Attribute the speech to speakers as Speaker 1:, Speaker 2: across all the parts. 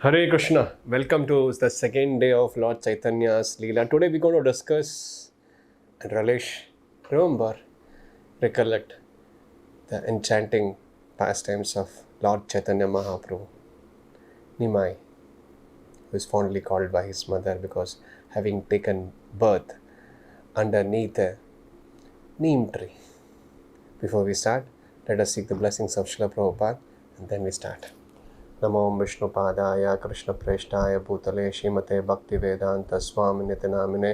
Speaker 1: Hare Krishna. Welcome to the second day of Lord Chaitanya's Lila. Today we're going to discuss and relish, remember, recollect the enchanting pastimes of Lord Chaitanya Mahaprabhu. Nimai, who is fondly called by his mother because having taken birth underneath a neem tree. Before we start, let us seek the blessings of Srila Prabhupada and then we start. नमो विष्णुपादाय कृष्णप्रेष्ठाय भूतले श्रीमते भक्तिवेदांत स्वामिनिति नामिने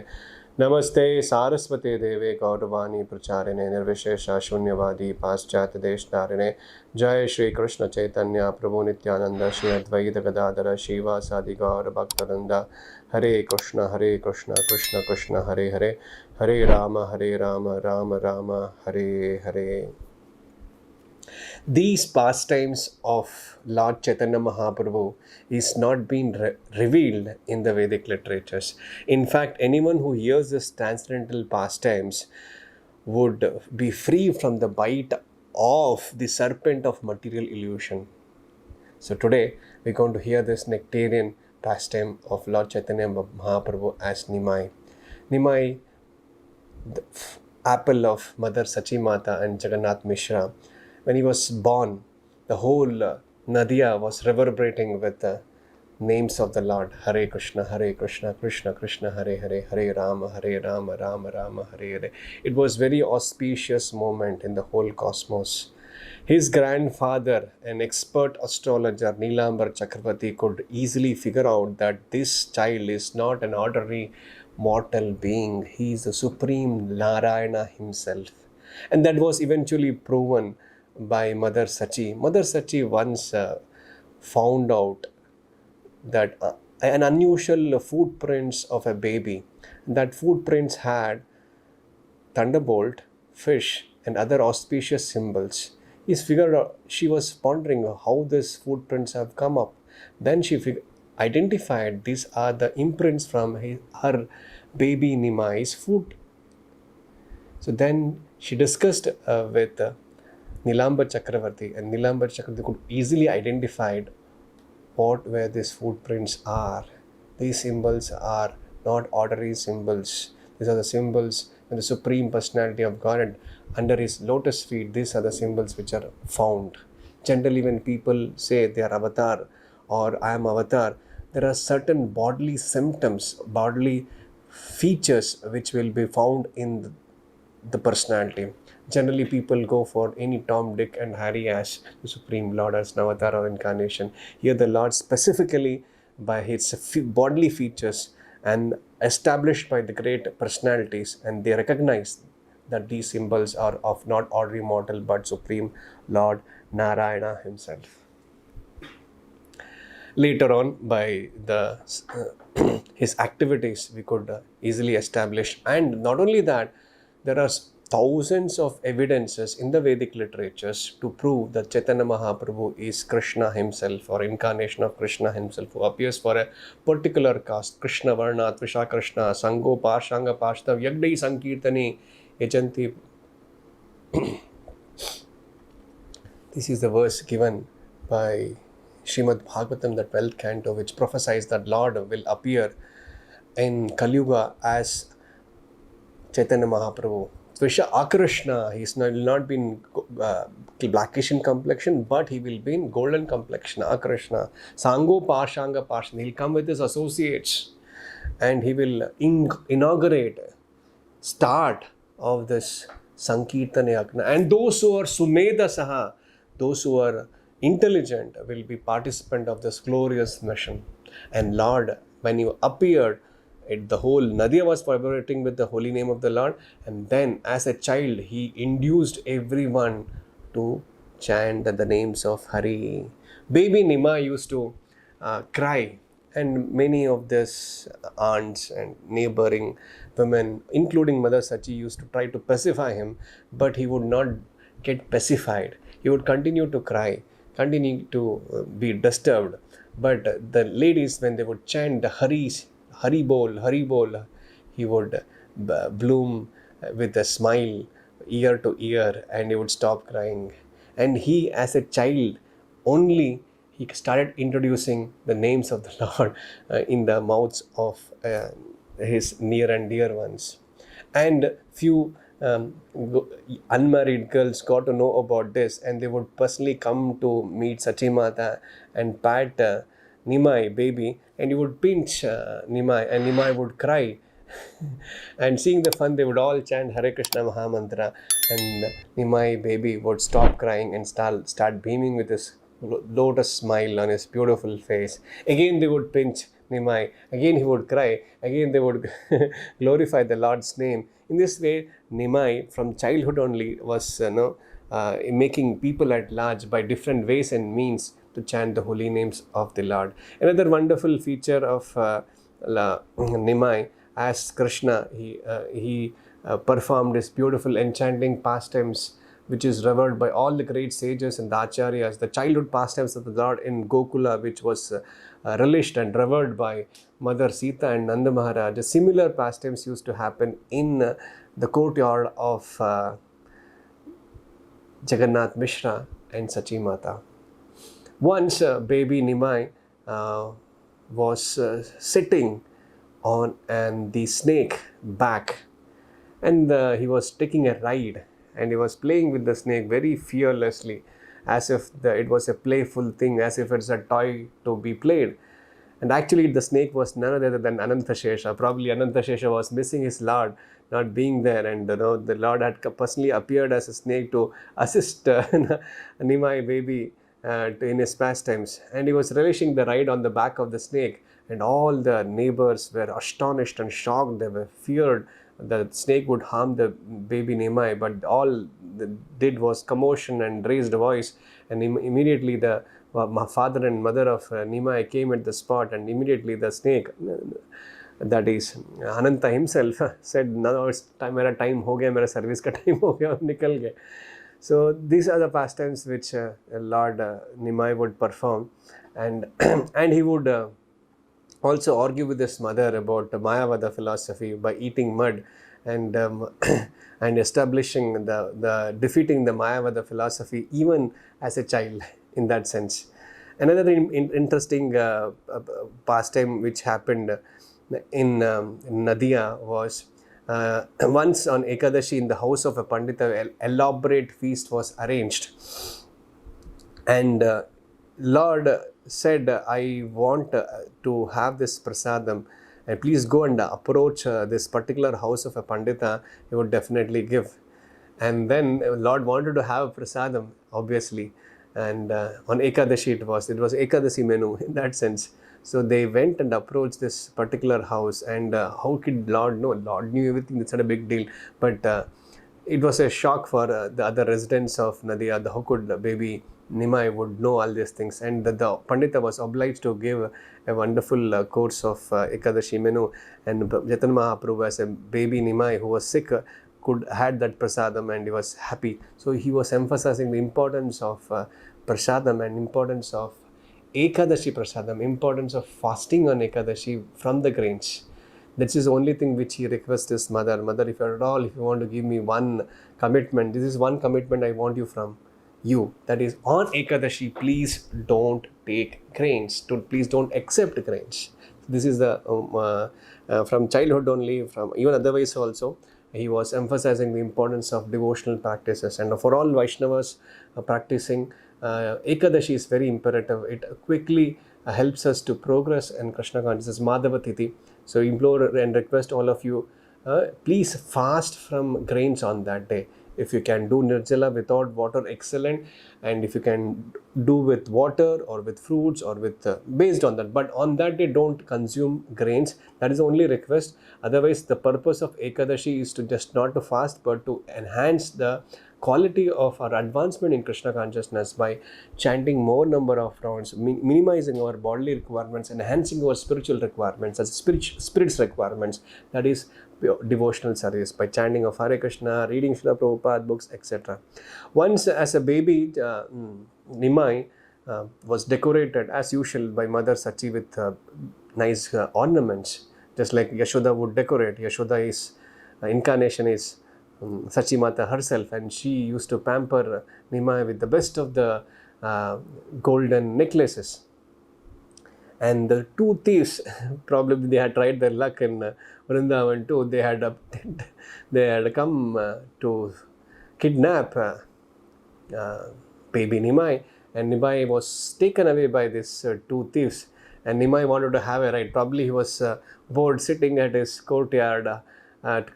Speaker 1: नमस्ते सारस्वते देवे गौरवाणी प्रचारिणे निर्विशेष शून्यवादी पाश्चात्य देशधारिणे जय श्री कृष्ण चैतन्य प्रभु नित्यानंद श्री अद्वैत गदाधर श्रीवासादि गौर भक्तवृंद हरे Krishna Krishna Krishna Hare Hare Hare Ram Ram Ram Hare Hare. These pastimes of Lord Chaitanya Mahaprabhu is not being revealed in the Vedic literatures. In fact, anyone who hears this transcendental pastimes would be free from the bite of the serpent of material illusion. So today, we're going to hear this nectarian pastime of Lord Chaitanya Mahaprabhu as Nimai. Nimai, the apple of Mother Sachi Mata and Jagannath Mishra. When he was born, the whole Nadia was reverberating with the names of the Lord. Hare Krishna, Krishna Krishna, Hare Hare, Hare Rama, Rama Rama, Hare Hare. It was very auspicious moment in the whole cosmos. His grandfather, an expert astrologer, Nilambar Chakravarti, could easily figure out that this child is not an ordinary mortal being. He is the supreme Narayana himself. And that was eventually proven by Mother Sachi. Mother Sachi once found out that an unusual footprints of a baby. That footprints had thunderbolt, fish, and other auspicious symbols. She was pondering how these footprints have come up. Then she identified these are the imprints from her baby Nimai's foot. So then she discussed with Nilambar Chakravarti, and Nilambar Chakravarti could easily identify what where these footprints are. These symbols are not ordinary symbols. These are the symbols of the Supreme Personality of God. Under His lotus feet, these are the symbols which are found. Generally, when people say they are avatar or I am avatar, there are certain bodily symptoms, bodily features which will be found in the personality. Generally, people go for any Tom, Dick, and Harry as the Supreme Lord, as an avatar or incarnation. Here, the Lord specifically by His bodily features and established by the great personalities, and they recognize that these symbols are of not ordinary mortal but Supreme Lord Narayana Himself. Later on, by the his activities, we could easily establish, and not only that, there are thousands of evidences in the Vedic literatures to prove that Chaitanya Mahaprabhu is Krishna himself or incarnation of Krishna himself who appears for a particular caste. Krishna Varna, Tvisha Krishna, Sango Parshanga Pashtav, Yagdai Sankirtani, Ejanti. This is the verse given by Srimad Bhagavatam, the 12th canto, which prophesies that Lord will appear in Kali-yuga as Chaitanya Mahaprabhu. Tvisha Akrishna, he will not be in blackish in complexion, but he will be in golden complexion. Akrishna. Sango Pashanga Pashana. He'll come with his associates and he will inaugurate, start of this Sankirtana Yagna. And those who are Sumedha Saha, those who are intelligent, will be participant of this glorious mission. And Lord, when you appeared, the whole Nadia was vibrating with the holy name of the Lord, and then as a child he induced everyone to chant the names of Hari. Baby Nimai used to cry, and many of these aunts and neighboring women, including Mother Sachi, used to try to pacify him, but he would not get pacified. He would continue to cry, continue to be disturbed. But the ladies, when they would chant the Hari Bol, he would bloom with a smile ear to ear and he would stop crying. And he, as a child, only he started introducing the names of the Lord in the mouths of his near and dear ones. And few unmarried girls got to know about this, and they would personally come to meet Sachimata and pat Nimai baby, and he would pinch Nimai, and Nimai would cry. And seeing the fun, they would all chant Hare Krishna Mahamantra, and Nimai baby would stop crying and start beaming with his lotus smile on his beautiful face. Again, they would pinch Nimai. Again, he would cry. Again, they would glorify the Lord's name. In this way, Nimai, from childhood only, was making people at large by different ways and means to chant the holy names of the Lord. Another wonderful feature of Nimai, as Krishna, he performed his beautiful enchanting pastimes, which is revered by all the great sages and the acharyas. The childhood pastimes of the Lord in Gokula, which was relished and revered by Mother Sita and Nanda Maharaj. Similar pastimes used to happen in the courtyard of Jagannath Mishra and Sachi Mata. Once baby Nimai was sitting on the snake back, and he was taking a ride, and he was playing with the snake very fearlessly, as if it was a playful thing, as if it's a toy to be played. And actually the snake was none other than Anantashesha. Probably Anantashesha was missing his Lord, not being there, and the Lord had personally appeared as a snake to assist Nimai baby in his pastimes, and he was relishing the ride on the back of the snake, and all the neighbors were astonished and shocked. They were feared the snake would harm the baby Nimai, but all they did was commotion and raised voice, and immediately the father and mother of Nimai came at the spot, and immediately the snake, that is Ananta himself, said, "Now it's time, mera time ho gaya, mera service ka time ho gaya, nikal gaye." So these are the pastimes which Lord Nimai would perform, and and he would also argue with his mother about Mayavada philosophy by eating mud, and and establishing the defeating the Mayavada philosophy even as a child in that sense. Another interesting pastime which happened in Nadia was once on Ekadashi in the house of a Pandita, an elaborate feast was arranged, and Lord said, "I want to have this prasadam, and please go and approach this particular house of a Pandita, he would definitely give." And then Lord wanted to have prasadam, obviously, and on Ekadashi it was Ekadasi menu in that sense. So they went and approached this particular house, and how could Lord know? Lord knew everything, it's not a big deal, but it was a shock for the other residents of Nadia. How could baby Nimai would know all these things, and the Pandita was obliged to give a wonderful course of Ekadashi menu, and Chaitanya Mahaprabhu, as a baby Nimai who was sick, could had that prasadam, and he was happy. So he was emphasizing the importance of prasadam and importance of Ekadashi prasadam, importance of fasting on Ekadashi from the grains. This is the only thing which he requests his mother. Mother, if you want to give me one commitment, this is one commitment I want you from you. That is, on Ekadashi, please don't take grains. Please don't accept grains. This is the from childhood only, from even otherwise also, he was emphasizing the importance of devotional practices. And for all Vaishnavas practicing, Ekadashi is very imperative. It quickly helps us to progress in Krishna consciousness, Madhava Tithi. So implore and request all of you, please fast from grains on that day. If you can do nirjala without water, excellent. And if you can do with water or with fruits or with based on that. But on that day, don't consume grains. That is the only request. Otherwise, the purpose of Ekadashi is to just not to fast, but to enhance the quality of our advancement in Krishna consciousness by chanting more number of rounds, minimizing our bodily requirements, enhancing our spiritual requirements, as spirit's requirements. That is devotional service by chanting of Hare Krishna, reading Srila Prabhupada books, etc. Once, as a baby, Nimai was decorated as usual by Mother Sachi with nice ornaments, just like Yashoda would decorate. Yashoda is incarnation is Sachi Mata herself, and she used to pamper Nimai with the best of the golden necklaces. And the two thieves, probably they had tried their luck in Vrindavan too. They had come to kidnap baby Nimai, and Nimai was taken away by these two thieves. And Nimai wanted to have a ride. Probably he was bored sitting at his courtyard,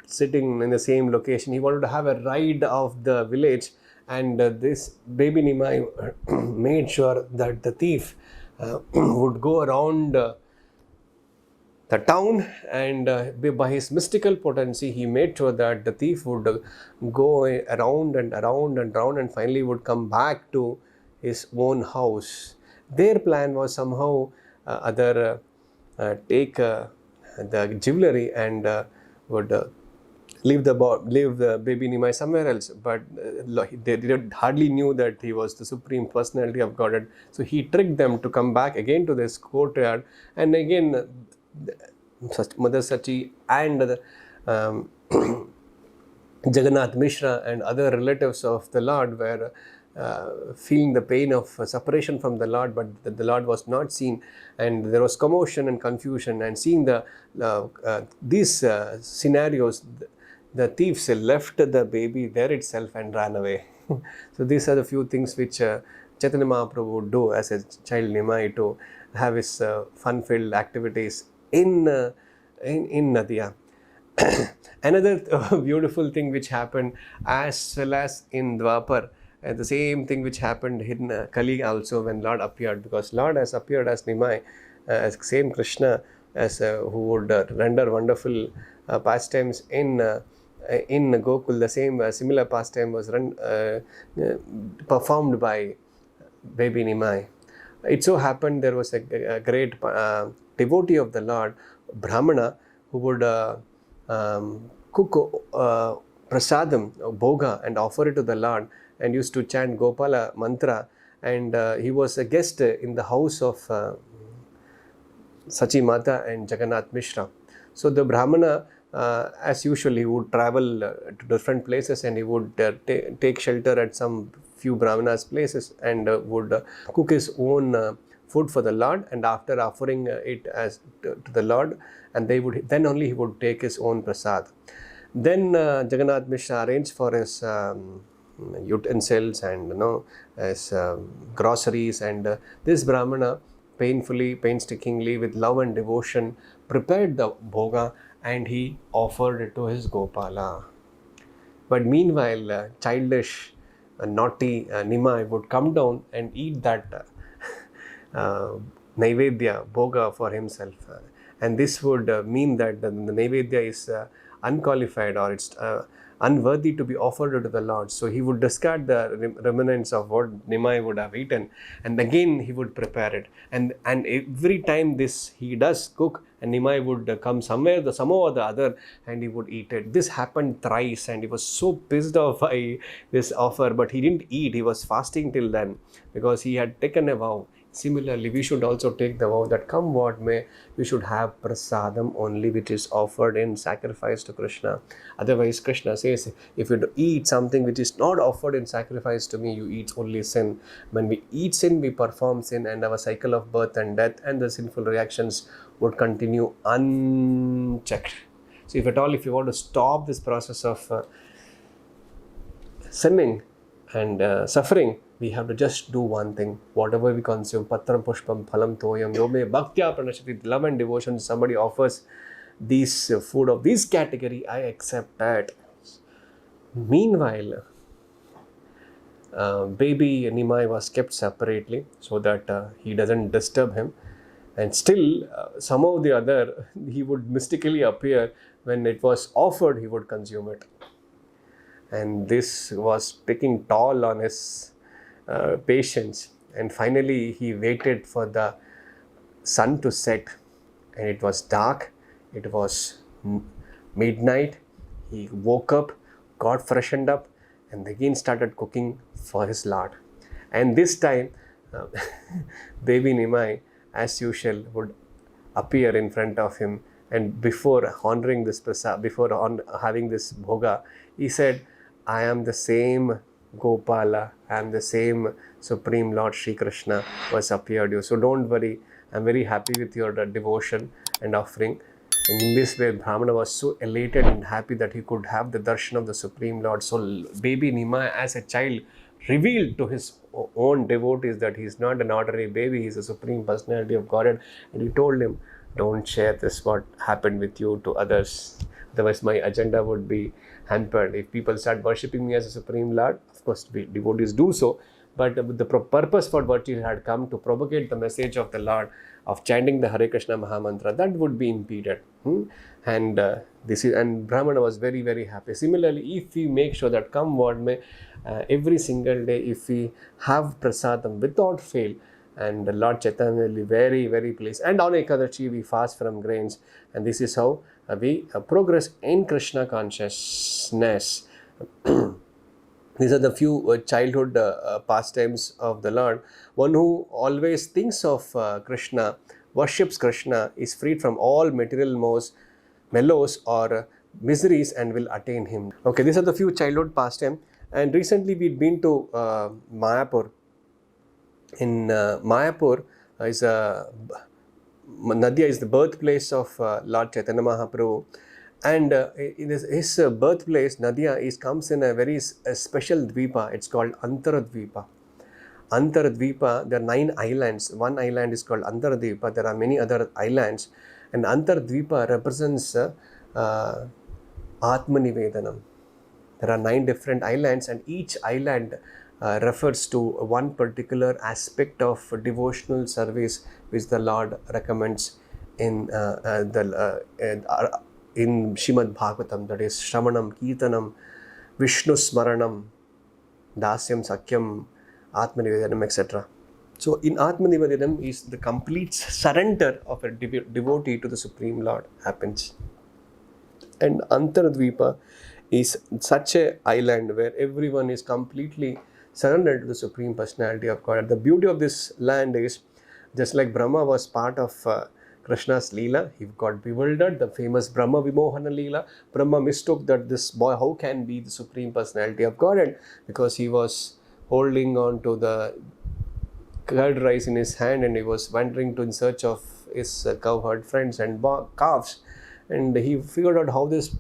Speaker 1: sitting in the same location. He wanted to have a ride of the village, and this baby Nimai made sure that the thief would go around the town, and by his mystical potency he made sure that the thief would go around and around and around and finally would come back to his own house. Their plan was somehow take the jewelry and would leave the baby Nimai somewhere else, but they hardly knew that he was the supreme personality of Godhead. So he tricked them to come back again to this courtyard, and again Mother Sachi and Jagannath Mishra and other relatives of the Lord were feeling the pain of separation from the Lord, but the Lord was not seen, and there was commotion and confusion. And seeing these scenarios, the thieves left the baby there itself and ran away. So these are the few things which Chaitanya Mahaprabhu would do as a child Nimai to have his fun-filled activities in Nadia. Another beautiful thing which happened as well as in Dwapar, the same thing which happened in Kali also when Lord appeared, because Lord has appeared as Nimai, as same Krishna as who would render wonderful pastimes in Gokul. The same similar pastime was performed by baby Nimai. It so happened there was a great devotee of the Lord, Brahmana, who would cook prasadam, bhoga, and offer it to the Lord, and used to chant Gopala mantra. And he was a guest in the house of Sachi Mata and Jagannath Mishra. So the Brahmana, as usual, he would travel to different places, and he would take shelter at some few Brahmanas' places, and would cook his own food for the Lord, and after offering it as to the Lord, and then only he would take his own prasad. Then Jagannath Mishra arranged for his utensils and his groceries, and this Brahmana painstakingly, with love and devotion, prepared the bhoga and he offered it to his Gopala. But meanwhile, childish, naughty Nimai would come down and eat that Naivedya, bhoga for himself. And this would mean that the Naivedya is unqualified, or it's unworthy to be offered to the Lord. So he would discard the remnants of what Nimai would have eaten, and again he would prepare it. And every time this he does cook, and Nimai would come somehow or the other, and he would eat it. This happened thrice, and he was so pissed off by this offer, but he didn't eat. He was fasting till then because he had taken a vow. Similarly, we should also take the vow that come what may, we should have prasadam only which is offered in sacrifice to Krishna. Otherwise, Krishna says, if you eat something which is not offered in sacrifice to me, you eat only sin. When we eat sin, we perform sin, and our cycle of birth and death and the sinful reactions would continue unchecked. So if you want to stop this process of sinning and suffering, we have to just do one thing. Whatever we consume, patram pushpam phalam toyam yome bhaktya pranashati, love and devotion, somebody offers these food of this category, I accept that. Meanwhile, baby Nimai was kept separately so that he doesn't disturb him, and still somehow or the other he would mystically appear. When it was offered, he would consume it, and this was taking toll on his patience. And finally he waited for the sun to set, and it was dark, it was midnight. He woke up, got freshened up, and again started cooking for his Lord. And this time baby Nimai, as usual, would appear in front of him, and before honoring this prasad, before having this bhoga, he said, I am the same Gopala, and the same Supreme Lord Sri Krishna was appeared you. So don't worry, I'm very happy with your devotion and offering. And in this way, Brahmana was so elated and happy that he could have the darshan of the Supreme Lord. So baby Nimai, as a child, revealed to his own devotees that he is not an ordinary baby, he is a Supreme Personality of Godhead. And he told him, don't share this, what happened with you, to others. Otherwise, my agenda would be hampered. If people start worshipping me as a Supreme Lord, of course, devotees do so. But the purpose for what he had come to propagate the message of the Lord, of chanting the Hare Krishna Mahamantra, that would be impeded. And this is, and Brahmana was very, very happy. Similarly, if we make sure that come what may, every single day, if we have prasadam without fail, and the Lord Chaitanya will be very, very pleased. And on Ekadashi, we fast from grains. And this is how we progress in Krishna consciousness. These are the few childhood pastimes of the Lord. One who always thinks of Krishna, worships Krishna, is freed from all material mellows or miseries and will attain him. Okay, these are the few childhood pastimes. And recently we'd been to Mayapur. In Mayapur is Nadia is the birthplace of Lord Chaitanya Mahaprabhu, and in his birthplace, Nadia comes in a very special dvipa. It's called Antaradvipa. Antaradvipa, there are 9 islands. One island is called Antaradvipa. There are many other islands, and Antaradvipa represents Atmanivedanam. There are 9 different islands, and each island refers to one particular aspect of devotional service which the Lord recommends in Shrimad Bhagavatam, that is Shramanam, Kirtanam, Vishnu Smaranam, Dasyam, Sakyam, Atmanivedanam, etc. So in Atmanivedanam is the complete surrender of a devotee to the Supreme Lord happens. And Antaradvipa is such a island where everyone is completely surrendered to the Supreme Personality of God. The beauty of this land is, just like Brahma was part of Krishna's Lila, he got bewildered, the famous Brahma Vimohana Lila. Brahma mistook that this boy, how can be the Supreme Personality of God? Because he was holding on to the curd rice in his hand and he was wandering in search of his cowherd friends and calves. And he figured out how this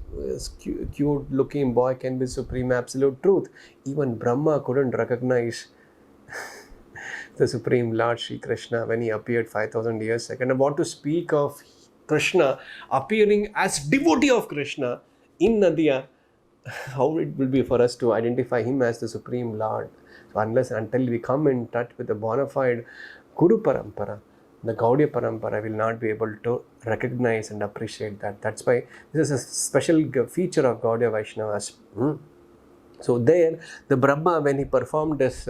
Speaker 1: cute looking boy can be supreme absolute truth. Even Brahma couldn't recognize the Supreme Lord Sri Krishna when he appeared 5,000 years ago. And I want to speak of Krishna appearing as devotee of Krishna in Nadia. How it will be for us to identify him as the Supreme Lord. So unless until we come in touch with the bona fide Guru Parampara, the Gaudiya Parampara will not be able to recognize and appreciate that. That's why this is a special feature of Gaudiya Vaishnavas. So there, the Brahma, when he performed this,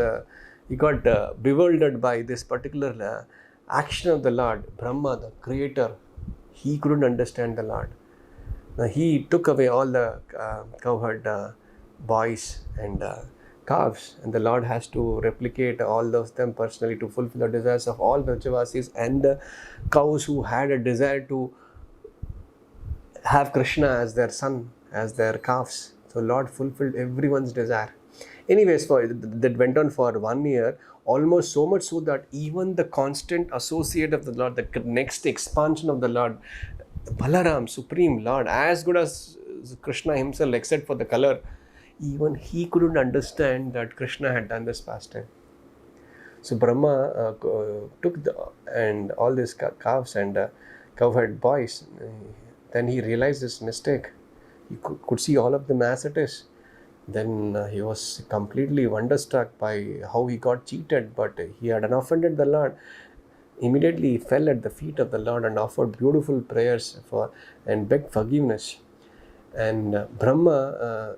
Speaker 1: he got bewildered by this particular action of the Lord. Brahma, the creator, he couldn't understand the Lord. Now, he took away all the cowherd boys and calves, and the Lord has to replicate all of them personally to fulfill the desires of all Vrajavasis and the cows who had a desire to have Krishna as their son, as their calves. So Lord fulfilled everyone's desire. Anyways, that went on for 1 year, almost so much so that even the constant associate of the Lord, the next expansion of the Lord, Balaram, Supreme Lord, as good as Krishna himself, except for the color, even he couldn't understand that Krishna had done this pastime. So Brahma took and all these calves and cowherd boys. Then he realized his mistake. He could see all of them as it is. Then he was completely wonderstruck by how he got cheated, but he had offended the Lord. Immediately he fell at the feet of the Lord and offered beautiful prayers and begged forgiveness. And Brahma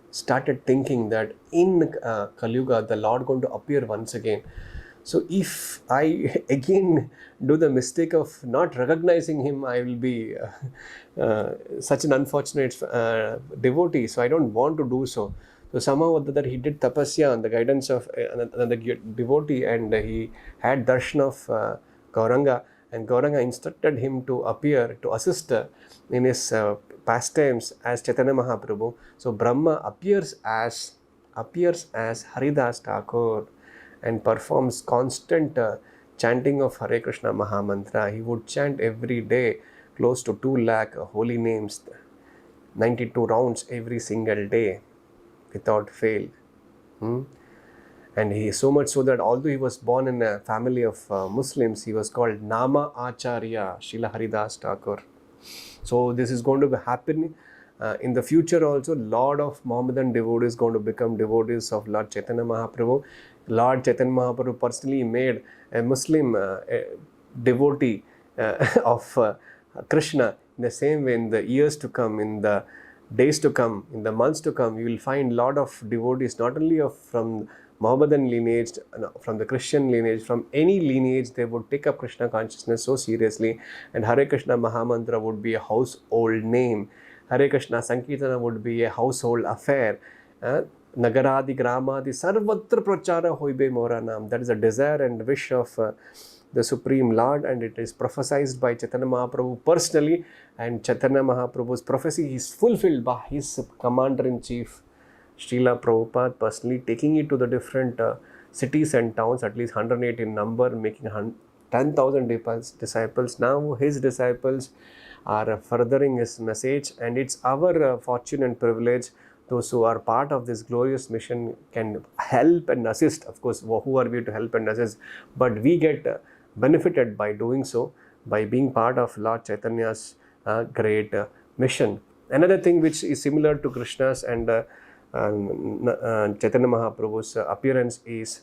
Speaker 1: started thinking that in Kali Yuga, the Lord going to appear once again. So if I again do the mistake of not recognizing him, I will be such an unfortunate devotee. So I don't want to do so. So somehow that he did tapasya on the guidance of another devotee, and he had darshan of Gauranga, and Gauranga instructed him to appear to assist in his pastimes as Chaitanya Mahaprabhu. So Brahma appears as appears as Haridas Thakur and performs constant chanting of Hare Krishna Mahamantra. He would chant every day close to 2 lakh holy names, 92 rounds every single day without fail. And he so much so that although he was born in a family of Muslims, he was called Nama Acharya Srila Haridas Thakur. So this is going to be happening in the future also. Lot of Mohammedan devotees going to become devotees of Lord Chaitanya Mahaprabhu. Lord Chaitanya Mahaprabhu personally made a Muslim devotee of Krishna. In the same way, in the years to come, in the days to come, in the months to come, you will find lot of devotees, not only from Mohammedan lineage, from the Christian lineage, from any lineage, they would take up Krishna consciousness so seriously, and Hare Krishna Mahamantra would be a household name. Hare Krishna Sankirtana would be a household affair. Nagaradi Gramadi Sarvatra Prachara Hoibe Moranam. That is a desire and wish of the Supreme Lord, and it is prophesied by Chaitanya Mahaprabhu personally, and Chaitanya Mahaprabhu's prophecy is fulfilled by his commander-in-chief Srila Prabhupada personally, taking it to the different cities and towns, at least 108 in number, making 10,000 disciples. Now his disciples are furthering his message, and it's our fortune and privilege. Those who are part of this glorious mission can help and assist. Of course, who are we to help and assist? But we get benefited by doing so, by being part of Lord Chaitanya's great mission. Another thing which is similar to Krishna's and Chaitanya Mahaprabhu's appearance is,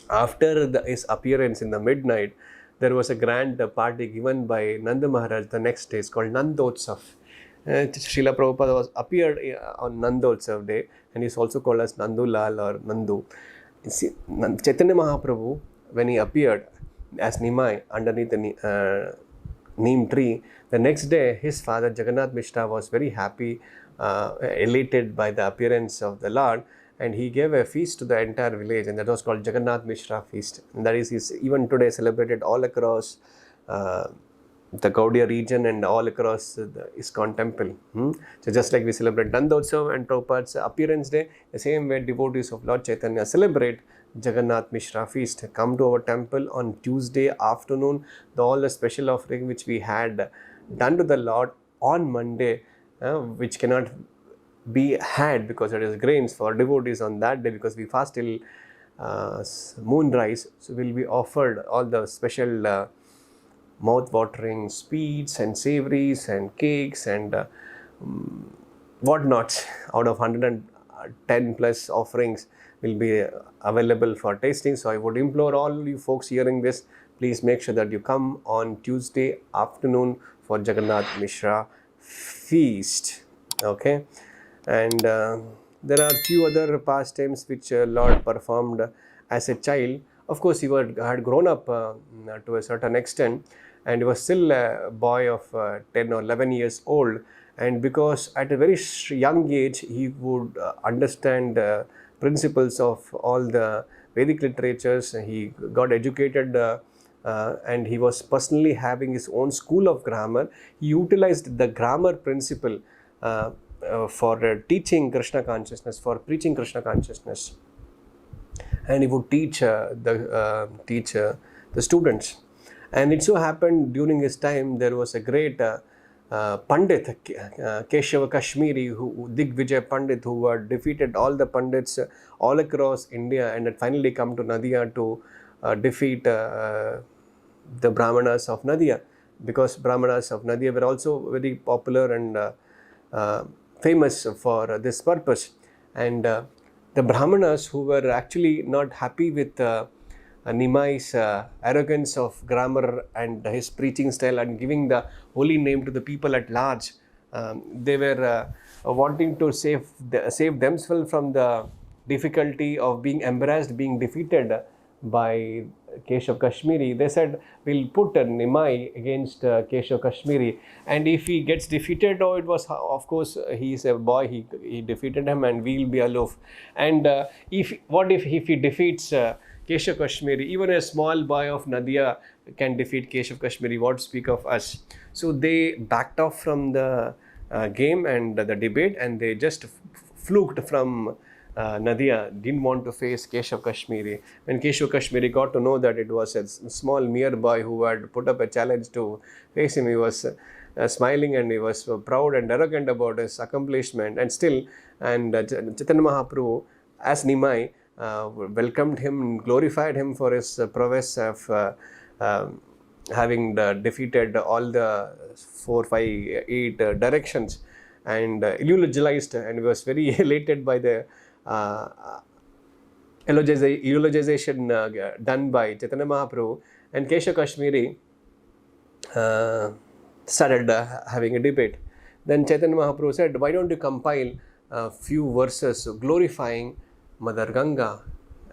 Speaker 1: after his appearance in the midnight, there was a grand party given by Nanda Maharaj the next day. It's called Nandotsav. Srila Prabhupada was appeared on Nandotsav day, and he's also called as Nandulal or Nandu. Chaitanya Mahaprabhu, when he appeared as Nimai underneath the neem tree, the next day his father Jagannath Mishra was very happy, elated by the appearance of the Lord, and he gave a feast to the entire village, and that was called Jagannath Mishra feast. And that is even today celebrated all across the Gaudiya region and all across the iskcon temple. So just like we celebrate Nandotsav and Prabhupada's appearance day, the same way devotees of Lord Chaitanya celebrate Jagannath Mishra feast. Come to our temple on Tuesday afternoon. All the special offering which we had done to the Lord on Monday, which cannot be had because it is grains for devotees on that day, because we fast till moonrise. So will be offered all the special mouth-watering sweets and savories and cakes and whatnots. Out of 110 plus offerings will be available for tasting. So I would implore all you folks hearing this, please make sure that you come on Tuesday afternoon for Jagannath Mishra feast. Okay, and there are few other pastimes which Lord performed as a child. Of course, he had grown up to a certain extent, and he was still a boy of 10 or 11 years old. And because at a very young age, he would understand principles of all the Vedic literatures. He got educated and he was personally having his own school of grammar. He utilized the grammar principle for teaching Krishna consciousness, for preaching Krishna consciousness. And he would teach the students. And it so happened during his time there was a great Pandit, Keshava Kashmiri, Digvijay Pandit, who had defeated all the Pandits all across India and had finally come to Nadia to defeat the Brahmanas of Nadia, because Brahmanas of Nadia were also very popular and famous for this purpose. And the Brahmanas, who were actually not happy with Nimai's arrogance of grammar and his preaching style and giving the holy name to the people at large, they were wanting to save themselves from the difficulty of being embarrassed, being defeated by Keshav Kashmiri. They said, we'll put Nimai against Keshav Kashmiri, and if he gets defeated, it was, of course, he is a boy, he defeated him and we'll be aloof. And if he defeats Keshav Kashmiri, even a small boy of Nadia can defeat Keshav Kashmiri, what to speak of us? So they backed off from the game and the debate, and they just fluked from Nadia didn't want to face Keshav Kashmiri. When Keshav Kashmiri got to know that it was a small mere boy who had put up a challenge to face him, he was smiling and he was proud and arrogant about his accomplishment. And still, Chaitanya Mahaprabhu, as Nimai, welcomed him, glorified him for his prowess of having defeated all the 4, 5, 8 directions, and eulogized, and was very elated by the eulogization done by Chaitanya Mahaprabhu. And Keshav Kashmiri started having a debate. Then Chaitanya Mahaprabhu said, why don't you compile a few verses glorifying Mother Ganga?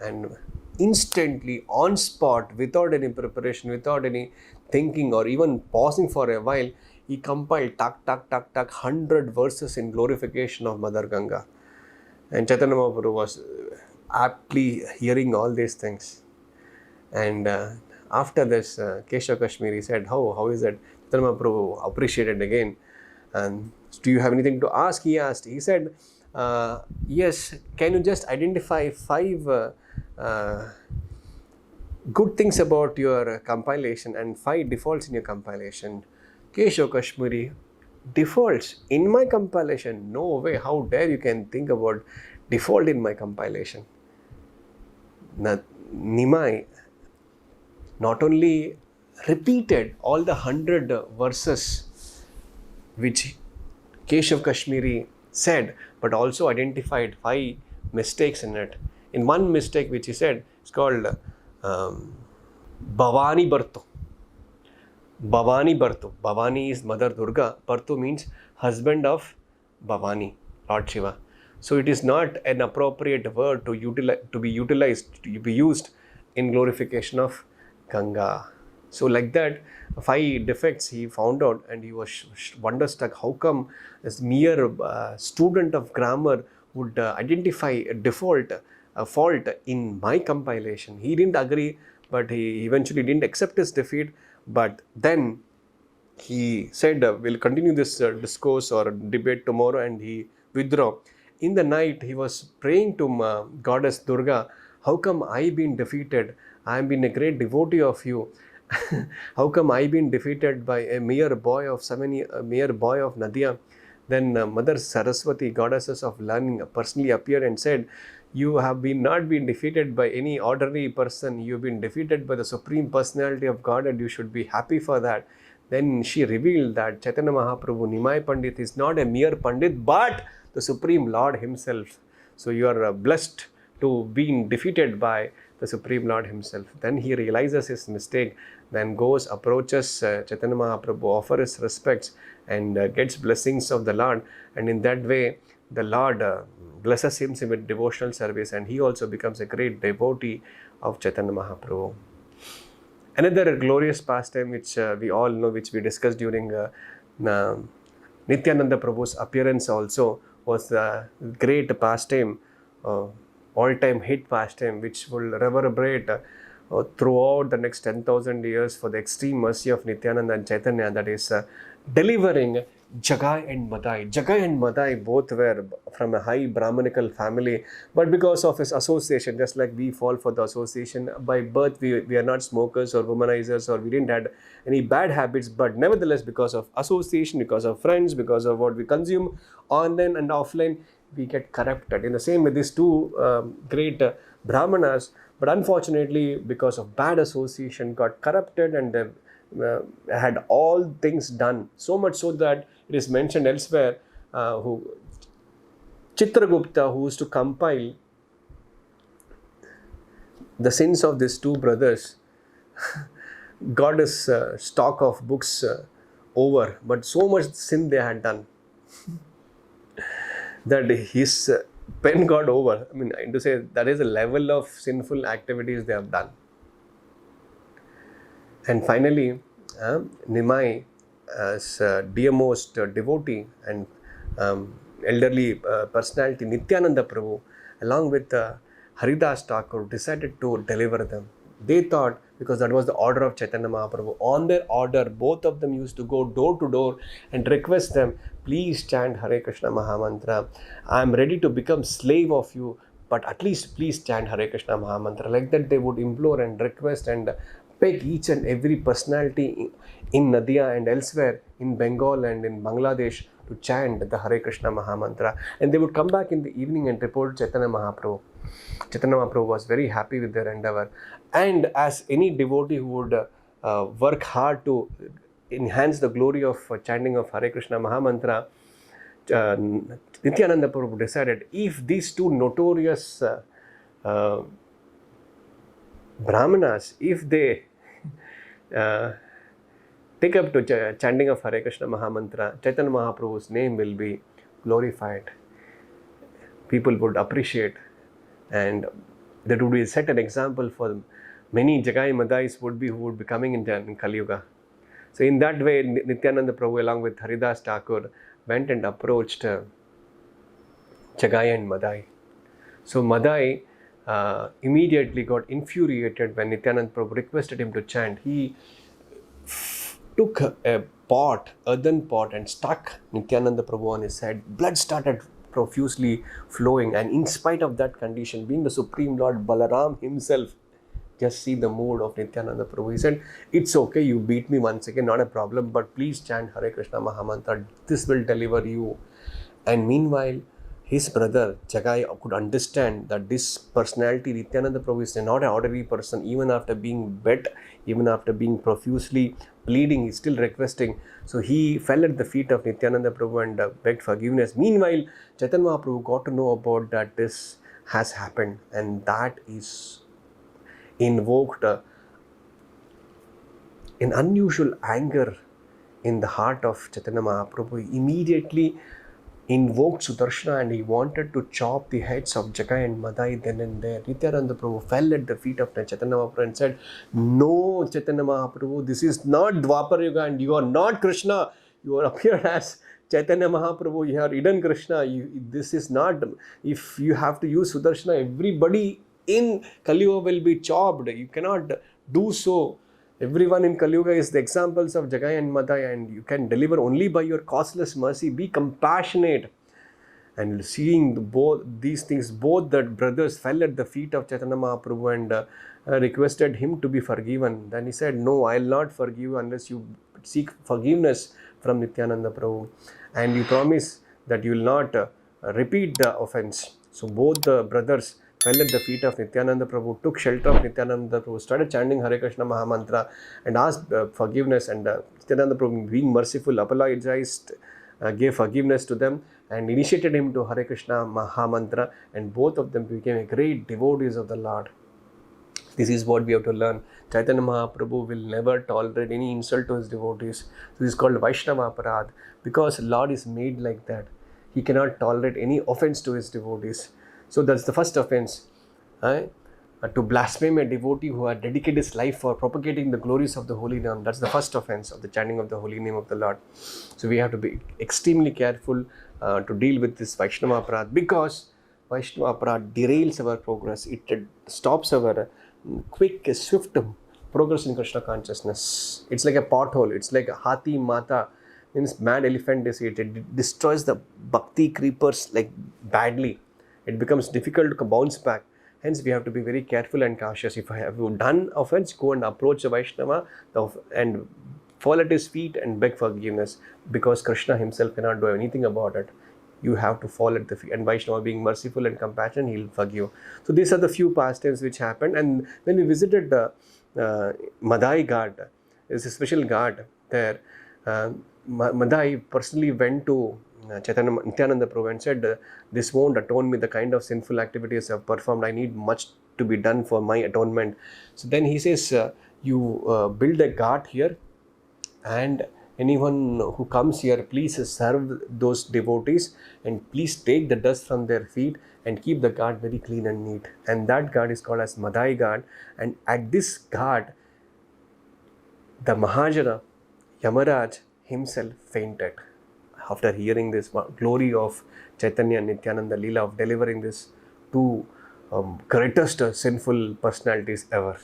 Speaker 1: And instantly, on spot, without any preparation, without any thinking or even pausing for a while, he compiled 100 verses in glorification of Mother Ganga. And Chaitanya Mahaprabhu was aptly hearing all these things. And after this, Keshav Kashmiri said, how is it? Chaitanya Mahaprabhu appreciated again. And do you have anything to ask? He asked. He said, yes, can you just identify 5 good things about your compilation and 5 defaults in your compilation? Keshav Kashmiri, defaults in my compilation? No way, how dare you can think about default in my compilation. Nimai not only repeated all the 100 verses which Keshav Kashmiri said, but also identified 5 mistakes in it. In one mistake which he said, it's called Bhavani Bartu. Bhavani Bartu. Bhavani is Mother Durga. Bartu means husband of Bhavani, Lord Shiva. So it is not an appropriate word to be used in glorification of Ganga. So like that, 5 defects he found out, and he was wonderstruck. How come this mere student of grammar would identify a default, a fault in my compilation? He didn't agree, but he eventually didn't accept his defeat. But then he said, we'll continue this discourse or debate tomorrow, and he withdrew. In the night, he was praying to Goddess Durga, how come I been defeated? I have been a great devotee of you. How come I been defeated by a mere boy of Nadia? Then Mother Saraswati, goddesses of learning, personally appeared and said, you have not been defeated by any ordinary person. You have been defeated by the Supreme Personality of God, and you should be happy for that. Then she revealed that Chaitanya Mahaprabhu, Nimai Pandit, is not a mere Pandit, but the Supreme Lord Himself. So you are blessed to being defeated by the Supreme Lord Himself. Then he realizes his mistake, then goes, approaches Chaitanya Mahaprabhu, offers his respects, and gets blessings of the Lord. And in that way, the Lord blesses him with devotional service, and he also becomes a great devotee of Chaitanya Mahaprabhu. Another glorious pastime which we all know, which we discussed during Nityananda Prabhu's appearance also, was the great pastime, all-time hit pastime, which will reverberate throughout the next 10,000 years for the extreme mercy of Nityananda and Chaitanya, that is delivering Jagai and Madai. Jagai and Madai both were from a high Brahmanical family, but because of his association, just like we fall for the association, by birth we are not smokers or womanizers, or we didn't have any bad habits, but nevertheless because of association, because of friends, because of what we consume online and offline, we get corrupted. In the same way, these 2 great Brahmanas, but unfortunately because of bad association, got corrupted and had all things done, so much so that it is mentioned elsewhere, Chitragupta, who used to compile the sins of these 2 brothers, got his stock of books over, but so much sin they had done that his pen got over. I mean, to say that is the level of sinful activities they have done. And finally, Nimai, as dearmost devotee and elderly personality Nityananda Prabhu, along with Haridas Thakur, decided to deliver them. They thought, because that was the order of Chaitanya Mahaprabhu, on their order, both of them used to go door to door and request them, please chant Hare Krishna Mahamantra. I am ready to become slave of you. but at least please chant Hare Krishna Mahamantra. Like that, they would implore and request and beg each and every personality in Nadia and elsewhere in Bengal and in Bangladesh to chant the Hare Krishna Mahamantra. And they would come back in the evening and report Chaitanya Mahaprabhu. Chaitanya Mahaprabhu was very happy with their endeavor. And as any devotee who would work hard to enhance the glory of chanting of Hare Krishna Mahamantra, Nityananda Prabhu decided, if these two notorious Brahmanas, if they take up to chanting of Hare Krishna Mahamantra, Chaitanya Mahaprabhu's name will be glorified. People would appreciate, and that would be set an example for many Jagai Madais who would be coming in Kali Yuga. So in that way, Nityananda Prabhu along with Haridas Thakur went and approached Jagai and Madai. So Madai immediately got infuriated when Nityananda Prabhu requested him to chant. He took a earthen pot and stuck Nityananda Prabhu on his head. Blood started profusely flowing, and in spite of that condition, being the Supreme Lord Balaram himself, just see the mood of Nityananda Prabhu. He said, it's okay, you beat me once again, not a problem, but please chant Hare Krishna Mahamantra. This will deliver you. And meanwhile, his brother Jagai could understand that this personality, Nityananda Prabhu, is not an ordinary person. Even after being beat, even after being profusely pleading, he's still requesting. So he fell at the feet of Nityananda Prabhu and begged forgiveness. Meanwhile, Chaitanya Mahaprabhu got to know about that this has happened, and that is invoked an unusual anger in the heart of Chaitanya Mahaprabhu. He immediately invoked Sudarshana and he wanted to chop the heads of Jagai and Madai then and there. Nityananda Prabhu fell at the feet of Chaitanya Mahaprabhu and said, no, Chaitanya Mahaprabhu, this is not Dwapar Yuga and you are not Krishna. You are appeared as Chaitanya Mahaprabhu, you are hidden Krishna. This is not, if you have to use Sudarshana, everybody in Kali Yuga will be chopped. You cannot do so. Everyone in Kali Yuga is the examples of Jagai and Madai, and you can deliver only by your causeless mercy. Be compassionate. And seeing both these things, both the brothers fell at the feet of Chaitanya Mahaprabhu and requested him to be forgiven. Then he said, no, I will not forgive you unless you seek forgiveness from Nityananda Prabhu. And you promise that you will not repeat the offense. So both the brothers fell at the feet of Nityananda Prabhu, took shelter of Nityananda Prabhu, started chanting Hare Krishna Mahamantra and asked forgiveness, and Nityananda Prabhu, being merciful, apologized, gave forgiveness to them and initiated him to Hare Krishna Mahamantra, and both of them became great devotees of the Lord. This is what we have to learn. Chaitanya Mahaprabhu will never tolerate any insult to his devotees. So this is called Vaishnava Aparad, because Lord is made like that. He cannot tolerate any offense to his devotees. So that's the first offense. To blaspheme a devotee who had dedicated his life for propagating the glories of the holy name. That's the first offense of the chanting of the holy name of the Lord. So we have to be extremely careful to deal with this Vaishnava Aparad, because Vaishnava Aparad derails our progress. It stops our quick, swift progress in Krishna consciousness. It's like a pothole. It's like a Hathi Mata, means mad elephant disease. It destroys the bhakti creepers like badly. It becomes difficult to bounce back. Hence, we have to be very careful and cautious. If I have done offense, go and approach the Vaishnava and fall at his feet and beg forgiveness, because Krishna himself cannot do anything about it. You have to fall at the feet, and Vaishnava, being merciful and compassionate, he will forgive. So these are the few pastimes which happened. And when we visited the Madai Ghat, there's a special ghat there. Madai personally went to Nityananda Prabhu and said, this won't atone me the kind of sinful activities I have performed. I need much to be done for my atonement. So then he says, you build a ghat here, and anyone who comes here, please serve those devotees and please take the dust from their feet and keep the ghat very clean and neat. And that ghat is called as Madai Ghat. And at this ghat, the Mahajana, Yamaraj himself fainted after hearing this glory of Chaitanya and Nityananda Lila of delivering this two greatest sinful personalities ever.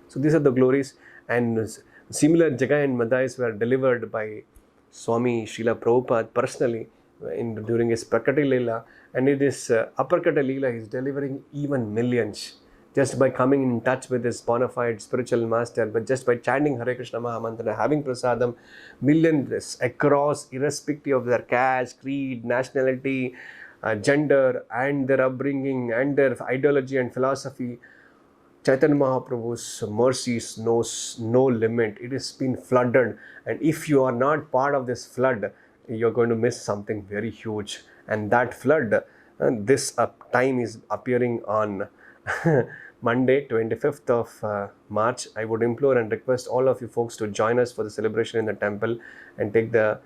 Speaker 1: So these are the glories, and similar Jagai and Madais were delivered by Swami Srila Prabhupada personally during his Prakati Lila, and in this Aparkata Lila, he's delivering even millions just by coming in touch with his bona fide spiritual master, but just by chanting Hare Krishna Mahamantra, having prasadam, millions across, irrespective of their caste, creed, nationality, gender, and their upbringing, and their ideology and philosophy. Chaitanya Mahaprabhu's mercies knows no limit. It has been flooded, and if you are not part of this flood, you're going to miss something very huge. And that flood, this time is appearing on Monday, 25th of March. I would implore and request all of you folks to join us for the celebration in the temple and take the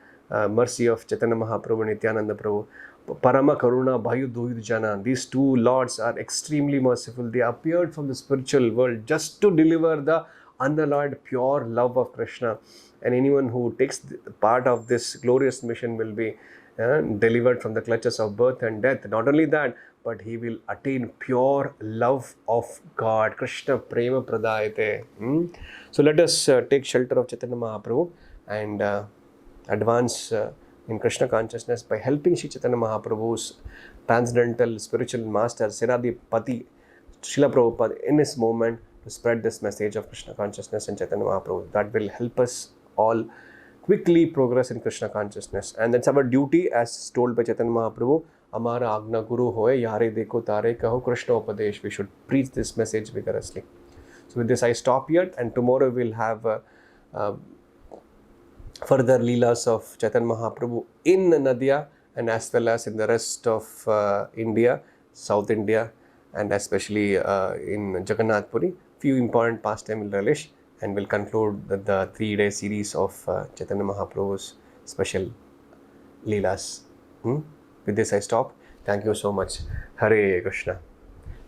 Speaker 1: mercy of Chaitanya Mahaprabhu, Nityananda Prabhu. Parama Karuna Bhayu Duhid Jana. These two lords are extremely merciful. They appeared from the spiritual world just to deliver the unalloyed pure love of Krishna. And anyone who takes part of this glorious mission will be delivered from the clutches of birth and death. Not only that, but he will attain pure love of God. Krishna Prema Pradayate. So let us take shelter of Chaitanya Mahaprabhu and advance in Krishna consciousness by helping Sri Chaitanya Mahaprabhu's transcendental spiritual master, Srila Pati, Srila Prabhupada, in his moment to spread this message of Krishna consciousness in Chaitanya Mahaprabhu. That will help us all quickly progress in Krishna consciousness. And that's our duty as told by Chaitanya Mahaprabhu. Amara Agna Guru hoye, yare deko tare kaho Krishna Upadesh. We should preach this message vigorously. So with this I stop here, and tomorrow we'll have further Leelas of Chaitanya Mahaprabhu in Nadia and as well as in the rest of India, South India, and especially in Jagannath Puri. Few important pastime will relish, and we'll conclude the 3-day series of Chaitanya Mahaprabhu's special Leelas. With this I stop. Thank you so much. Hare Krishna.